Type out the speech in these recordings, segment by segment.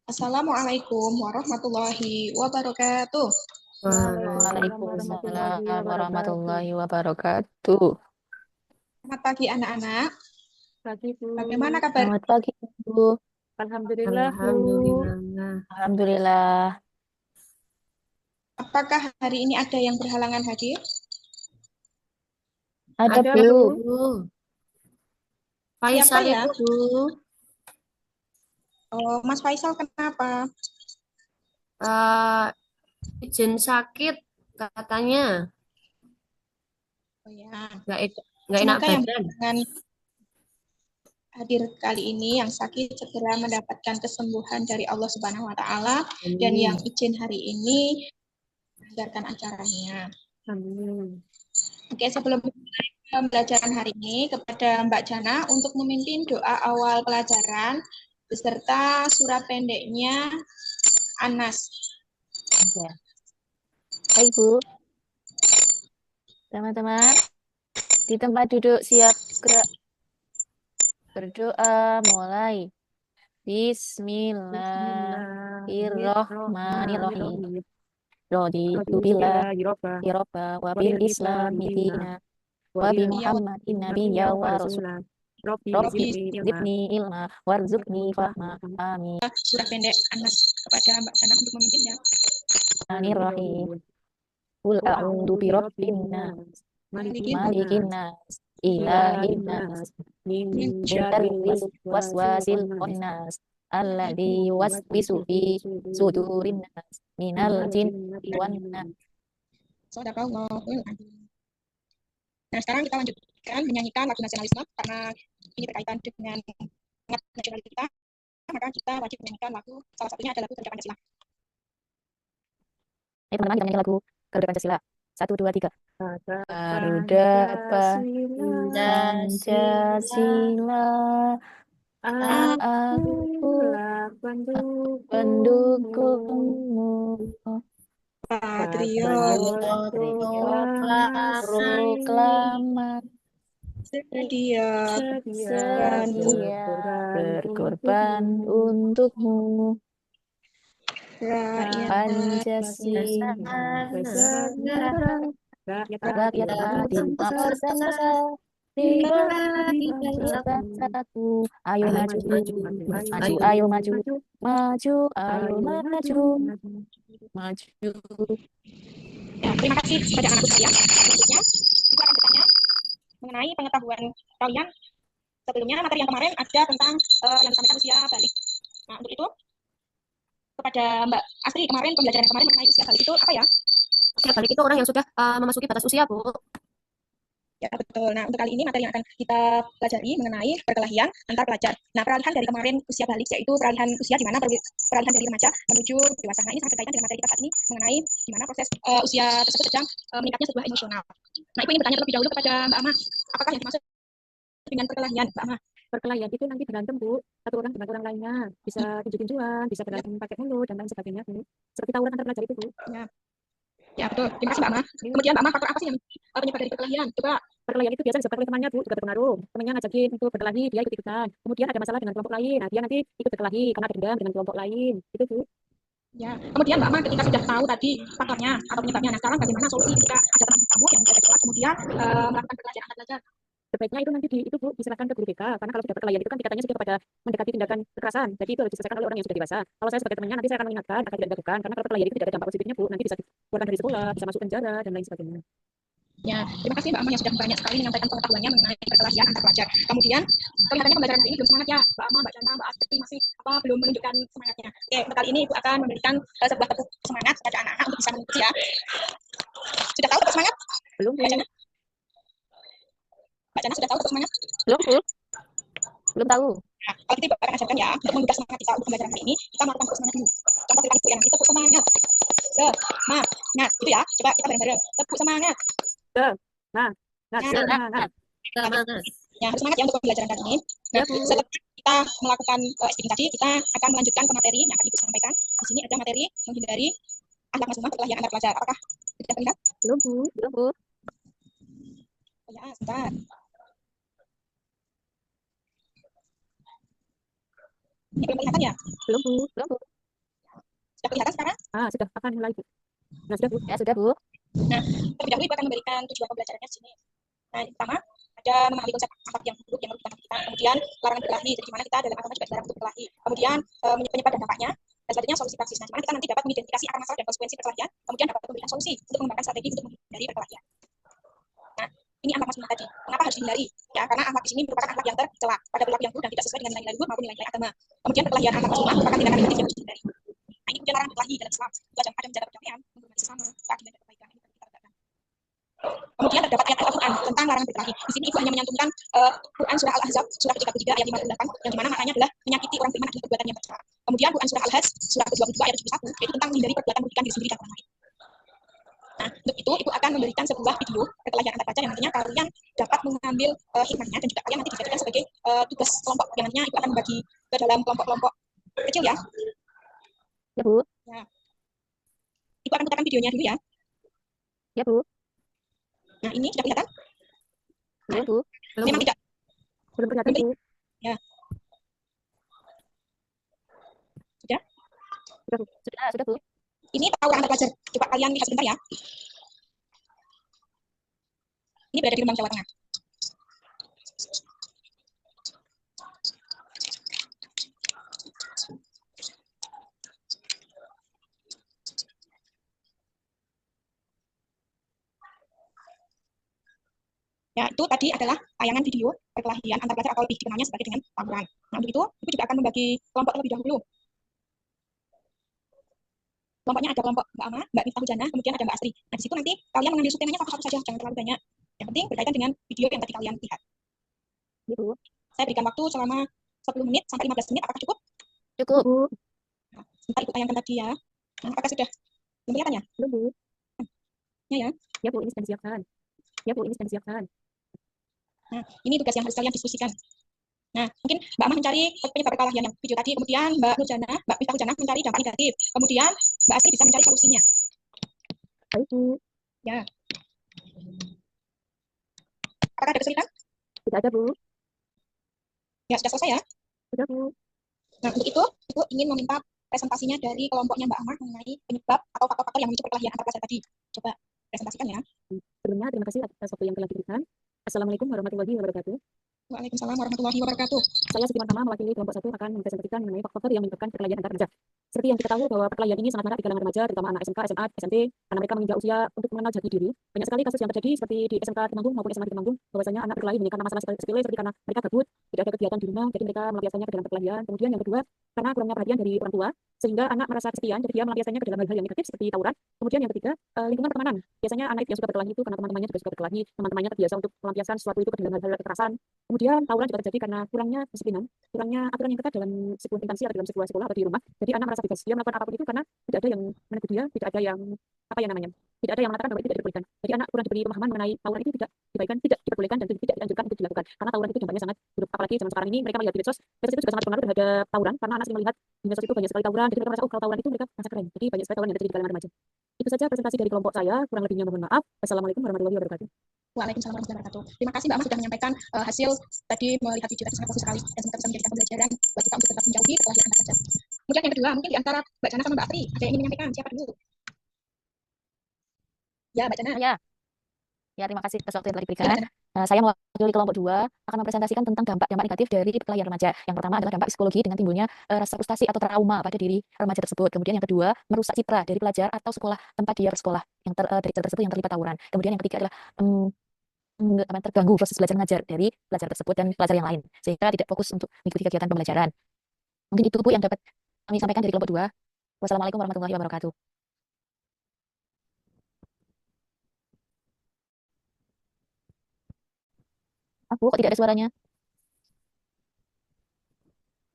Assalamualaikum warahmatullahi wabarakatuh. Waalaikumsalam warahmatullahi Waalaikumsalam wabarakatuh. warahmatullahi wabarakatuh. Selamat pagi anak-anak. Pagi, Bu. Bagaimana kabar? Selamat pagi, Bu. Alhamdulillah, Bu. Alhamdulillah. Alhamdulillah. Apakah hari ini ada yang berhalangan hadir? Ada, Ada, Bu. Bu. Siapa Faisal ya? itu, Oh, Mas Faisal kenapa? eh izin sakit katanya, Oh ya, nggak enak semoga yang badan. berhalangan hadir kali ini yang sakit segera mendapatkan kesembuhan dari Allah Subhanahu wa taala dan yang Amin. izin hari ini mendengarkan acaranya. Amin. Oke, sebelum mulai pembelajaran hari ini kepada Mbak Jana untuk memimpin doa awal pelajaran beserta surat pendeknya Anas. Ya. Baik, Bu. Teman-teman, di tempat duduk siap gerak. Berdoa mulai. Bismillahirrahmanirrahim. Bismillahirrahmanirrahim. Raditu billah Alhamdulillahi Rabba. Rabba wa Wa bil bil Islam islami dina. dina Wa wa bi bil Ya, Muhammadin nabiyya nabiyya wa wa rasul. rasulah. Rabbi Rabbi Robi zidni ilma. zidni ilma warzuqni Warzuqni fahma. fahma. Amin. surat pendek Anas kepada Mbak Jana untuk memimpinnya. Bismillahirrahmanirrahim. Bismillahirrahmanirrahim. Qul Qul a'udzu a'udzu birabbin birabbin nas, nas, malikin Malikin malikin nas, nas, ilahin ilahin nas, nas, min min min syarril syarril waswasil waswasil khannas. khannas, alladzi Alladzi yuwaswisu yuwaswisu fi fi suduril sudurin nas, minal minal jinnati jinnati wan wan nas. nas. Shadaqallahul Adzim. Nah, sekarang kita lanjutkan menyanyikan lagu nasionalisme karena ini berkaitan dengan semangat nasional kita, maka kita wajib menyanyikan lagu, salah satunya adalah lagu Garuda Pancasila. Ayo teman-teman kita nyanyi lagu Garuda Pancasila. 1, 2, 3. Kata Garuda Pancasila, Pancasila, aku akulah pendukungmu, pendukungmu. Patriot patriot Patriot proklamasi, proklamasi sedia sedia dan sedia berkorban berkorban untukmu. untukmu. rakyat Pancasila, Bernegara, rakyat adil, rakyat makmur adil, makmur dan sentosa, besar. tiga Di bangsa bangsa satu. satu, ayo Ayo maju, maju, maju, maju, ayo maju, maju, ayo maju, maju, maju, ayo ayo maju, maju, maju. maju. Ya, terima kasih kepada anak-anak sekalian. Selanjutnya, Ibu akan bertanya mengenai pengetahuan kalian sebelumnya. Materi yang kemarin ada tentang yang disampaikan usia balik. Nah, untuk itu kepada Mbak Astri kemarin pembelajaran yang kemarin mengenai usia balik itu apa ya? Usia balik itu orang yang sudah memasuki batas usia, Bu. Ya, betul. Nah, untuk kali ini materi yang akan kita pelajari mengenai perkelahian antar pelajar. Nah, peralihan dari kemarin usia balik yaitu peralihan usia di mana peralihan dari remaja menuju dewasa. Nah, ini sangat berkaitan dengan materi kita saat ini mengenai di mana proses usia tersebut sedang meningkatnya sebuah emosional. Nah, Ibu ingin bertanya terlebih dahulu kepada Mbak Ama, apakah yang dimaksud dengan perkelahian, Mbak Ama? Perkelahian itu nanti berantem, Bu. Satu orang dengan orang lainnya. Bisa tunjuk-tunjukan, bisa berantem pakai mulut, dan lain sebagainya, Bu. Seperti tawuran antar pelajar itu, Bu. Ya, betul. Terima kasih, Mbak Ama. Kemudian, Mbak Ama, faktor apa sih yang penyebab dari perkelahian? Coba. Perkelahian itu biasa disebabkan oleh temannya, Bu, juga berpengaruh. Temannya ngajakin untuk berkelahi, dia ikut-ikutan. Kemudian ada masalah dengan kelompok lain. Nah, dia nanti ikut berkelahi karena ada dendam dengan kelompok lain. Itu, Bu. Ya, kemudian Mbak Ma ketika sudah tahu tadi faktornya atau penyebabnya, nah sekarang bagaimana solusi ketika ada teman kamu yang menjadi kelas kemudian melakukan pelajaran antar pelajar? Sebaiknya itu nanti itu, Bu, diserahkan ke guru BK. Karena kalau sudah perkelahian itu kan tingkatannya sudah kepada mendekati tindakan kekerasan. Jadi itu harus diselesaikan oleh orang yang sudah dewasa. Kalau saya sebagai temannya nanti saya akan mengingatkan agar tidak dilakukan. Karena kalau perkelahian itu tidak ada dampak positifnya, Bu. Nanti bisa dikeluarkan dari sekolah, bisa masuk penjara dan lain sebagainya. Ya, terima kasih Mbak Ma yang sudah banyak sekali menyampaikan pengetahuannya mengenai perkelahian antar pelajar. Kemudian kelihatannya pembelajaran ini belum semangat ya, Mbak Ma, Mbak Chandra, Mbak Astri masih belum menunjukkan semangatnya. Oke, untuk kali ini Ibu akan memberikan sebuah tepuk semangat kepada anak-anak untuk bisa mengikuti ya. Sudah tahu tepuk semangat? Belum, Bu. Mbak Chandra? Mbak Chandra sudah tahu tepuk semangat? Belum, Bu? Belum tahu. Nah, kalau kita akan ajarkan ya, untuk menggugah semangat kita untuk pembelajaran hari ini, kita melakukan tepuk semangat dulu. Contoh kita yang kita tepuk semangat. Semangat, gitu ya. Coba kita bareng-bareng. Tepuk semangat. Semangat, semangat. Semangat. Ya, harus semangat ya untuk pembelajaran kali ini. Nah, Ya, Bu. setelah kita melakukan speaking tadi, kita akan melanjutkan ke materi yang akan Ibu sampaikan. Di sini ada materi menghindari akhlak masumah perkelahian antar pelajar. Apakah sudah terlihat? Belum, Bu. Belum, Bu. Oh, ya, sebentar. Ini belum kelihatan ya? Belum, Bu. Belum, Bu. Sudah kelihatan sekarang? Sudah akan mulai, Bu. Nah, sudah, Bu. Ya, sudah, Bu. Terlebih dahulu Ibu akan memberikan tujuan pembelajarannya di sini. Nah, yang pertama ada memahami konsep akhlak yang buruk yang merugikan kita. Kemudian larangan berkelahi, jadi di mana kita dalam agama juga dilarang untuk berkelahi. Kemudian penyebab dan dampaknya. Dan selanjutnya solusi praktis. Nah, di mana kita nanti dapat mengidentifikasi akar masalah dan konsekuensi perkelahian. Kemudian dapat memberikan solusi untuk mengembangkan strategi untuk menghindari perkelahian. Nah, ini akhlak maskulin tadi. Kenapa harus dihindari? Ya, karena akhlak di sini merupakan akhlak yang tercela pada perilaku yang buruk dan tidak sesuai dengan nilai-nilai luhur maupun nilai-nilai agama. Kemudian perkelahian antar muslimah merupakan tindakan negatif yang harus dihindari. Nah, ini kemudian larangan berkelahi dalam Islam. Itu ada menjaga perdamaian, menghormati sesama, keadilan dan kebaikan. Ini kita tegakkan. Kemudian terdapat ayat Al-Quran tentang larangan berkelahi. Di sini Ibu hanya menyantumkan Quran surah Al-Ahzab surah 33 ayat 58 yang dimana maknanya adalah menyakiti orang beriman akibat perbuatan yang tercela. Kemudian Quran surah Al-Hajj surah ke-22 ayat 71 yaitu tentang menghindari perbuatan merugikan diri sendiri dan orang lain. Nah, untuk itu Ibu akan memberikan sebuah video perkelahian antar pelajar yang nantinya kalian dapat mengambil hikmahnya dan juga kalian nanti dijadikan sebagai tugas kelompok yang nantinya Ibu akan membagi ke dalam kelompok-kelompok kecil ya. Ya, Bu. Ya. Ibu akan putarkan videonya dulu ya. Ya, Bu. Nah, ini sudah kelihatan? Belum, Bu. Belum, Memang Bu. tidak. Belum kelihatan, Bu. Ya. Sudah? Sudah, Bu. Ini tawuran antar pelajar. Coba kalian lihat sebentar ya. Ini berada di Rembang, Jawa Tengah. Ya, itu tadi adalah tayangan video perkelahian antar pelajar atau lebih dikenalnya sebagai dengan tawuran. Nah, untuk itu, Ibu juga akan membagi kelompok terlebih dahulu. Kelompoknya ada kelompok Mbak Ama, Mbak Miftah Hujana, kemudian ada Mbak Astri. Nah, di situ nanti kalian mengambil subtemanya satu-satu saja, jangan terlalu banyak. Yang penting berkaitan dengan video yang tadi kalian lihat. Ya, Bu. Saya berikan waktu selama 10 menit sampai 15 menit, apakah cukup? Cukup. Bu. Nah, sebentar Ibu tayangkan tadi ya. Nah, apakah sudah? Belum kelihatan ya? Belum, Bu. Ya. Ya, Bu, ini sedang disiapkan. Ya, Bu, ini sedang disiapkan. Nah, ini tugas yang harus kalian diskusikan. Nah, mungkin Mbak Amah mencari penyebab perkelahian yang video tadi, kemudian Mbak Nurjana, Mbak Miftah Hujana mencari dampak negatif, kemudian Mbak Astri bisa mencari solusinya. Baik, Bu. Ya. Apakah ada kesulitan? Tidak ada, Bu. Ya, sudah selesai ya. Sudah, Bu. Nah, untuk itu, Ibu ingin meminta presentasinya dari kelompoknya Mbak Amah mengenai penyebab atau faktor-faktor yang memicu perkelahian antar pelajar tadi. Coba presentasikan ya. Sebelumnya, terima kasih atas waktu yang telah diberikan. Assalamualaikum warahmatullahi wabarakatuh. Waalaikumsalam warahmatullahi wabarakatuh. Saya Siti Tama mewakili kelompok 1 akan mempresentasikan mengenai faktor yang menyebabkan perkelahian antar remaja. Seperti yang kita tahu bahwa perkelahian ini sangat marak di kalangan remaja, terutama anak SMK, SMA, SMP, karena mereka menginjak usia untuk mengenal jati diri. Banyak sekali kasus yang terjadi seperti di SMK Temanggung maupun SMA di Temanggung, bahwasanya anak berkelahi karena masalah sepele seperti karena mereka gabut, tidak ada kegiatan di rumah, jadi mereka melampiaskannya ke dalam perkelahian. Kemudian yang kedua, karena kurangnya perhatian dari orang tua, sehingga anak merasa kesepian, jadi dia melampiaskannya ke dalam hal-hal yang negatif seperti tawuran. Kemudian yang ketiga, lingkungan pertemanan. Biasanya anak yang suka berkelahi itu karena teman-temannya juga suka berkelahi, teman-temannya terbiasa untuk melampiaskan sesuatu itu ke dalam hal-hal kekerasan. Kemudian tawuran juga terjadi karena kurangnya disiplinan, kurangnya aturan yang ketat dalam sebuah instansi atau dalam sebuah sekolah atau di rumah. Jadi anak merasa bebas dia melakukan apapun itu karena tidak ada yang menegur dia, tidak ada yang tidak ada yang mengatakan bahwa itu tidak diperbolehkan. Jadi anak kurang diberi pemahaman mengenai tawuran itu tidak diperbolehkan dan tidak dianjurkan untuk dilakukan. Karena tawuran itu dampaknya sangat buruk. Apalagi zaman sekarang ini mereka melihat di medsos itu juga sangat berpengaruh terhadap tawuran karena anak sering melihat di medsos itu banyak sekali tawuran. Jadi mereka merasa kalau tawuran itu mereka merasa keren. Jadi banyak sekali tawuran yang terjadi di kalangan remaja. Itu saja presentasi dari kelompok saya. Kurang lebihnya mohon maaf. Wassalamualaikum warahmatullahi wabarakatuh. Waalaikumsalam warahmatullahi wabarakatuh. Terima kasih Mbak Amah sudah menyampaikan hasil tadi melihat video tadi sangat bagus sekali dan semoga bisa menjadikan pembelajaran buat kita untuk tetap menjauhi perkelahian antar pelajar. Kemudian yang kedua, mungkin di antara Mbak Jana sama Mbak Astri ada yang ingin menyampaikan. Siapa dulu? Ya, Mbak Jana. Ya, terima kasih atas waktu yang telah Ya, diberikan. Mbak Jana. Saya mewakili kelompok 2 akan mempresentasikan tentang dampak negatif dari perkelahian remaja. Yang pertama adalah dampak psikologi dengan timbulnya rasa frustasi atau trauma pada diri remaja tersebut. Kemudian yang kedua, merusak citra dari pelajar atau sekolah tempat dia bersekolah yang tersebut yang terlibat tawuran. Kemudian yang ketiga adalah terganggu proses belajar mengajar dari pelajar tersebut dan pelajar yang lain sehingga tidak fokus untuk mengikuti kegiatan pembelajaran. Mungkin itu Bu yang dapat kami sampaikan dari kelompok 2. Wassalamualaikum warahmatullahi wabarakatuh. Bu, kok tidak ada suaranya?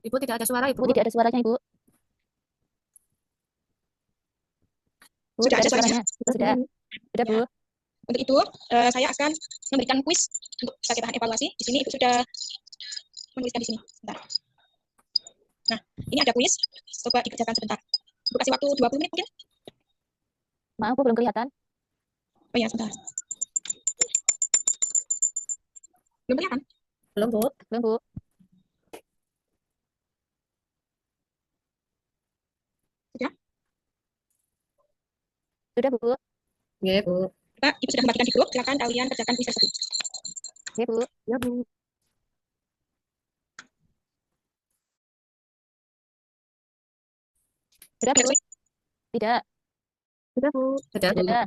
Ibu tidak ada suara, Ibu. Bu, tidak ada suaranya, Ibu. Bu, Sudah tidak ada ada suaranya? suaranya. Sudah, Bu. Untuk itu, saya akan memberikan kuis untuk sebagai bahan evaluasi. Di sini Ibu sudah menuliskan di sini. Bentar. Nah, ini ada kuis. Coba dikerjakan sebentar. Ibu kasih waktu 20 menit mungkin. Maaf, Bu, belum kelihatan. Oh ya, sebentar. Belum kelihatan? Belum, Bu. Belum, Bu. Sudah? Sudah, Bu. Ya, Bu. Pak, Ibu sudah membagikan di grup, silakan kalian kerjakan kuis tersebut. Ya, Bu. Ya, Bu. Sudah, Bu. Tidak. Sudah, Bu. Sudah, Bu. Sudah.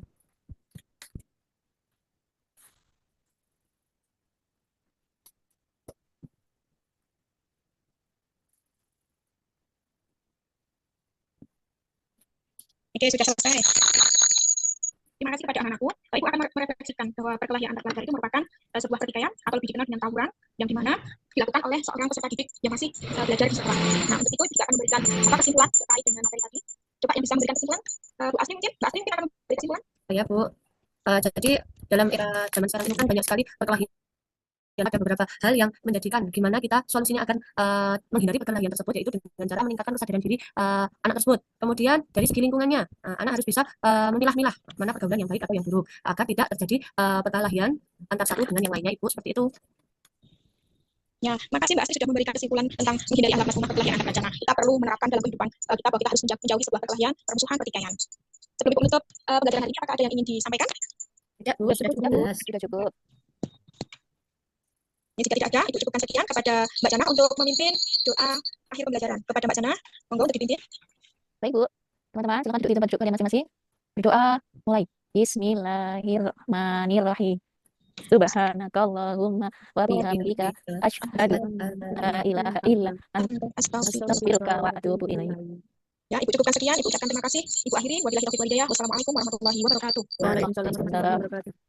Oke, sudah selesai. Terima kasih kepada anak-anakku. Ibu akan merefleksikan bahwa perkelahian antar pelajar itu merupakan sebuah pertikaian atau lebih dikenal dengan tawuran yang dimana dilakukan oleh seorang peserta didik yang masih belajar di sekolah. Nah, untuk itu juga akan memberikan kesimpulan terkait dengan materi tadi. Coba yang bisa memberikan kesimpulan, Bu Asmi mungkin? Mbak Asmi mungkin akan memberikan kesimpulan? Ya, Bu. Jadi dalam era zaman sekarang ini kan banyak sekali perkelahian. Ada beberapa hal yang menjadikan gimana kita solusinya akan menghindari perkelahian tersebut, yaitu dengan cara meningkatkan kesadaran diri anak tersebut. Kemudian dari segi lingkungannya, anak harus bisa memilah-milah mana pergaulan yang baik atau yang buruk agar tidak terjadi perkelahian antar satu dengan yang lainnya, Ibu, seperti itu. Ya, makasih Mbak Asri sudah memberikan kesimpulan tentang menghindari ahlak rumah perkelahian antar pelajar. Nah, kita perlu menerapkan dalam kehidupan kita bahwa kita harus menjauhi sebuah perkelahian, permusuhan, pertikaian. Sebelum Ibu menutup pelajaran hari ini, apakah ada yang ingin disampaikan? Tidak, Bu, sudah Sudah, cukup Bu. jelas. Sudah cukup. Ya, jika tidak ada, Ibu cukupkan sekian kepada Mbak Jana untuk memimpin doa akhir pembelajaran. Kepada Mbak Jana, monggo untuk dipimpin. Baik, Bu. Teman-teman, silakan duduk di tempat duduk kalian masing-masing. Berdoa, mulai. Bismillahirrahmanirrahim. Subhanakallahumma wa bihamdika asyhadu an la ilaha illa anta astaghfiruka wa atubu ilaik. Ya, Ibu cukupkan sekian. Ibu ucapkan terima kasih. Ibu akhiri. Wabillahi taufiq wal hidayah. Wassalamualaikum warahmatullahi wabarakatuh. Waalaikumsalam Waalaikumsalam. warahmatullahi wabarakatuh.